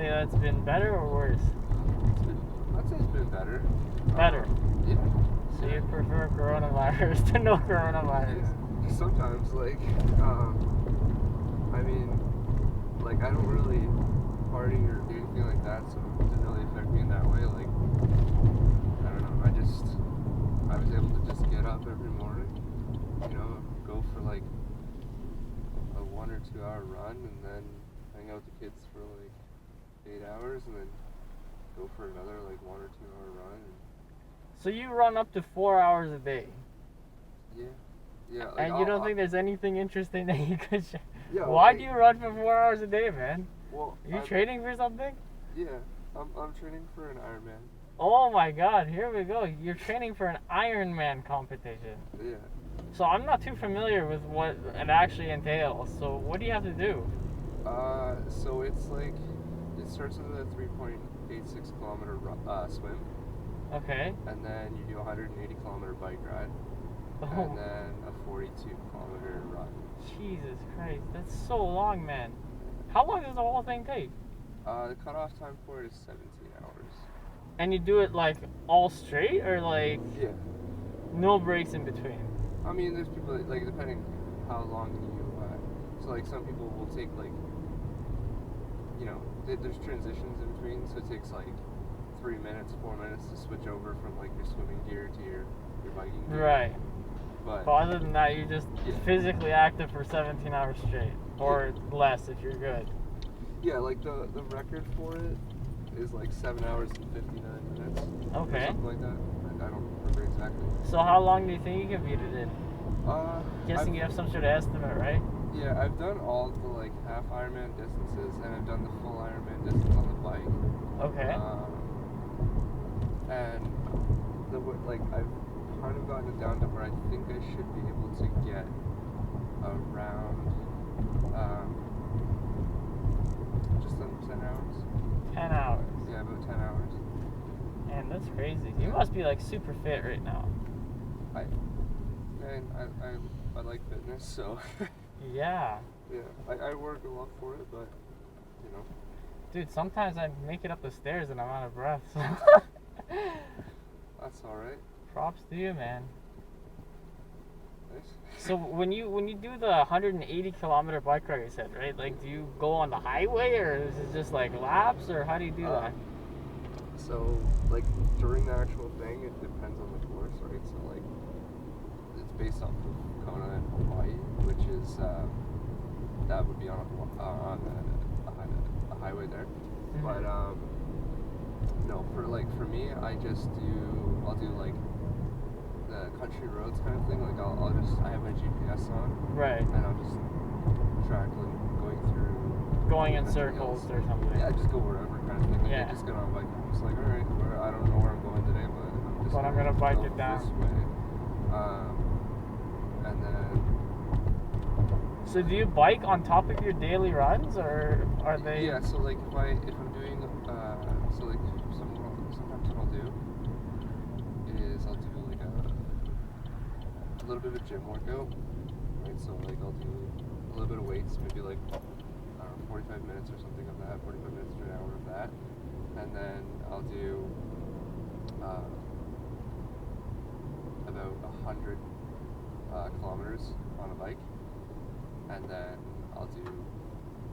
say that's been better or worse? I'd say it's been better. Better. Yeah. So you prefer coronavirus to no coronavirus? Yeah. Sometimes, I mean, I don't really party or do anything like that, so it didn't really affect me in that way. I don't know. I was able to just get up every morning, go for a 1 or 2 hour run, and then hang out with the kids for 8 hours, and then go for another 1 or 2 hour run. So you run up to 4 hours a day? Yeah. Yeah. And you don't think there's anything interesting that you could share? Yeah. Why do you run for 4 hours a day, man? Well, are you training for something? Yeah, I'm training for an Ironman. Oh my God! Here we go. You're training for an Ironman competition. Yeah. So I'm not too familiar with what it actually entails. So what do you have to do? So it's it starts with a 3.86 kilometer swim. Okay. And then you do a 180 kilometer bike ride. Oh. And then a 42 kilometer run. Jesus Christ, that's so long, man. How long does the whole thing take? The cutoff time for it is 17 hours. And you do it all straight or Yeah. no breaks in between? I mean, there's people depending how long you so some people will take there's transitions in between, so it takes 3 minutes, 4 minutes to switch over from your swimming gear to your biking gear. Right. But other than that, you're just physically active for 17 hours straight, or less if you're good. Yeah, the record for it is 7 hours and 59 minutes. Okay. Or something like that. I don't remember exactly. So how long do you think you competed in? Guessing you have some sort of estimate, right? Yeah, I've done all the half Ironman distances, and I've done the full Ironman distance on the bike. Okay. And I've kind of gotten it down to where I think I should be able to get around just under 10 hours. 10 hours. Yeah, about 10 hours. Man, that's crazy. You must be super fit right now. I like fitness, so. Yeah. Yeah, I work a lot for it, but Dude, sometimes I make it up the stairs and I'm out of breath. That's all right. Props to you, man. Nice. So when you do the 180 kilometer bike ride, you said, right? Do you go on the highway, or is it just laps, or how do you do that? So during the actual thing, it depends on the course, right? So it's based off of Kona and Hawaii, which is that would be on a highway there. Mm-hmm. But no, for me, I'll do the country roads kind of thing. I have my GPS on, right, and I'll just track going in circles or something. Yeah, just go wherever kind of thing. Yeah. I just get on a bike. I'm just all right, I don't know where I'm going today, but I'm gonna bike it down this way. And then. So do you bike on top of your daily runs, or are they? Yeah. So if I'm doing sometimes what I'll do is I'll do a little bit of a gym workout, right? So I'll do a little bit of weights, maybe 45 minutes or something of that, 45 minutes to an hour of that, and then I'll do about 100 kilometers on a bike, and then I'll do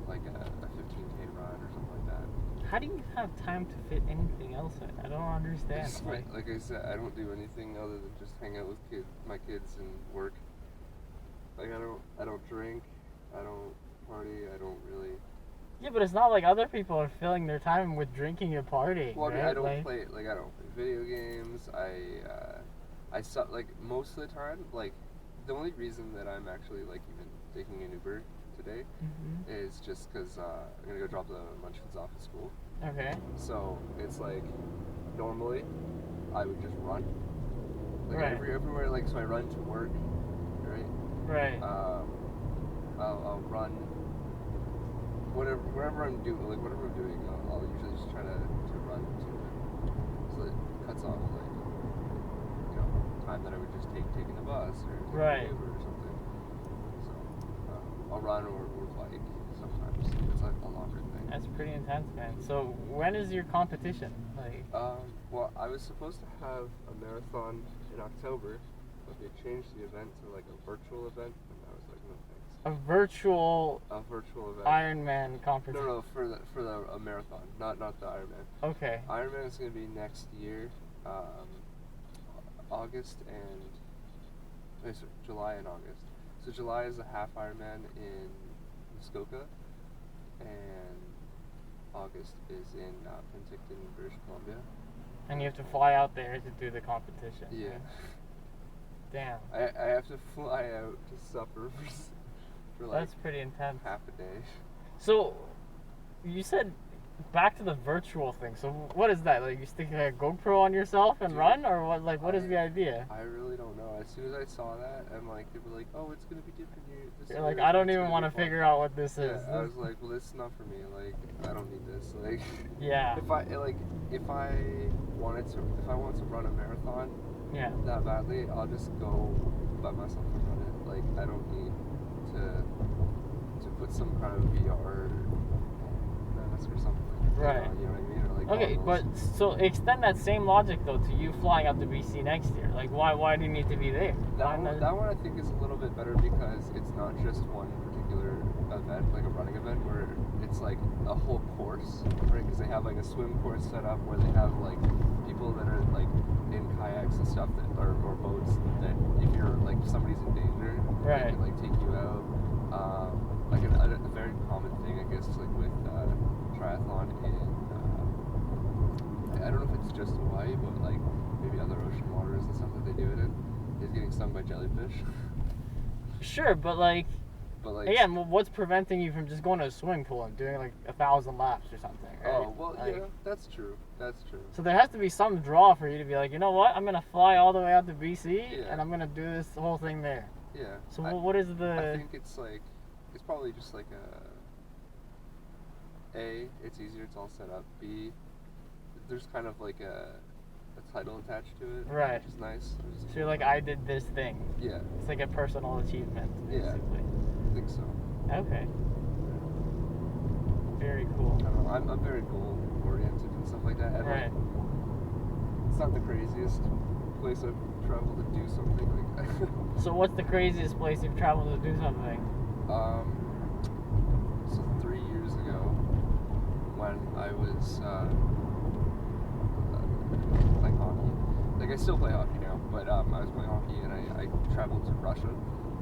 a 15K run or something like that. How do you have time to fit anything else in? I don't understand. Like I said, I don't do anything other than just hang out with my kids and work. I don't drink, I don't party, I don't really. Yeah, but it's not like other people are filling their time with drinking and partying. Well, right? I don't play video games. I most of the time, the only reason that I'm actually even taking an Uber today is just because I'm gonna go drop the Munchkins off at school. Okay. So it's normally I would just run. Right. Everywhere, so I run to work, right? Right. I'll run wherever I'm doing, whatever I'm doing, I'll usually just try to run to it. So it cuts off, time that I would just taking the bus or taking right. an Uber or something. So I'll run or bike. So sometimes. It's like a longer thing. That's pretty intense, man. So when is your competition? Like, Well, I was supposed to have a marathon in October, but they changed the event to like a virtual event, and I was like, no thanks. a virtual A virtual event. Ironman competition. No, for the a marathon, not the Ironman. Okay. Ironman is gonna be next year, August and sorry, July and August. So July is a half Ironman in Muskoka, and August is in Penticton, British Columbia. And you have to fly out there to do the competition. Yeah. right? Damn. I have to fly out to suffer for like That's pretty intense. half a day. So, you said back to the virtual thing. So what is that? Like you stick a GoPro on yourself and Dude, run, or what? Like what is the idea? I really don't know. As soon as I saw that, I'm like, they were like, "Oh, it's gonna be different here." You're like, I don't even want to figure out what this Yeah, is. I was like, "Well, this is not for me. Like, I don't need this." Like, Yeah. if I wanted to run a marathon Yeah. that badly, I'll just go by myself and run it. Like, I don't need to put some kind of VR mask or something. Right. You know what I mean? Or like Okay, but goggles. so extend that same logic though to you flying out to BC next year. Like why do you need to be there? That one I think is a little bit better because it's not just one particular event, like a running event, where it's like a whole course, right? Because they have like a swim course set up where they have like people that are like in kayaks and stuff that or boats that if you're like if somebody's in danger, Right. they can like take you out. Like a very common thing, I guess, like with triathlon in I don't know if it's just Hawaii, but like maybe other ocean waters and stuff that they do it in, is getting stung by jellyfish. Sure, but like But like, again, what's preventing you from just going to a swimming pool and doing like 1,000 laps or something? Right? oh well, Like, yeah, that's true. That's true. So there has to be some draw for you to be like, you know what? I'm gonna fly all the way out to BC Yeah. and I'm gonna do this whole thing there. Yeah. So what is the? I think it's like it's probably just like A, it's easier, it's all set up. B, there's kind of like a title attached to it, Right. which is nice. So you're like, I did this thing. Yeah, It's like a personal achievement, Yeah. basically. I think so. Okay. Very cool. I don't know. I'm very goal oriented and stuff like that. And Right. like, it's not the craziest place I've traveled to do something like that. So what's the craziest place you've traveled to do something? So 3 years ago, when I was playing hockey, like I still play hockey now, but I was playing hockey and I traveled to Russia.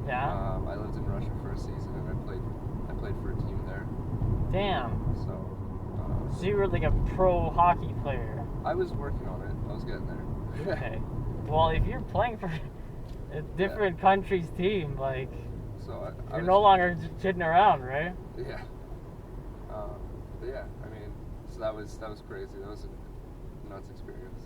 Yeah. I lived in Russia for a season and I played for a team there. Damn. So So you were like a pro hockey player. I was working on it. I was getting there. Okay. Well, if you're playing for a different country's team, like So I you're was, no longer just kidding around, right? Yeah. But yeah, I mean, so that was crazy. That was a nuts experience.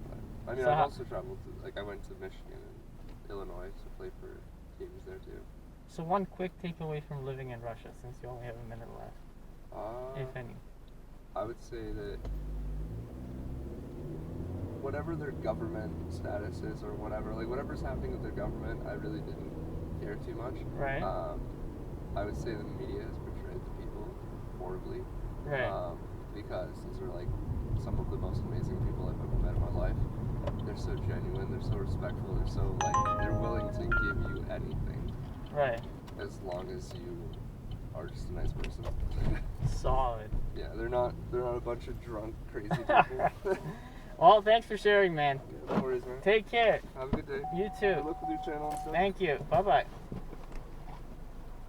But, I mean, So I've how- also traveled to, like, I went to Michigan and Illinois to play for teams there too. So one quick takeaway from living in Russia, since you only have a minute left, if any. I would say that whatever their government status is or whatever, like whatever's happening with their government, I really didn't care too much. Right. I would say the media has portrayed the people horribly. Right. Because these are like some of the most amazing people I've ever met in my life. They're so genuine, they're so respectful, they're so like they're willing to give you anything Right. as long as you are just a nice person. Solid. Yeah, they're not a bunch of drunk, crazy people. Well, thanks for sharing, man. No worries, man. Take care. Have a good day. You too. Good luck with your channel and stuff. Thank you. Bye bye.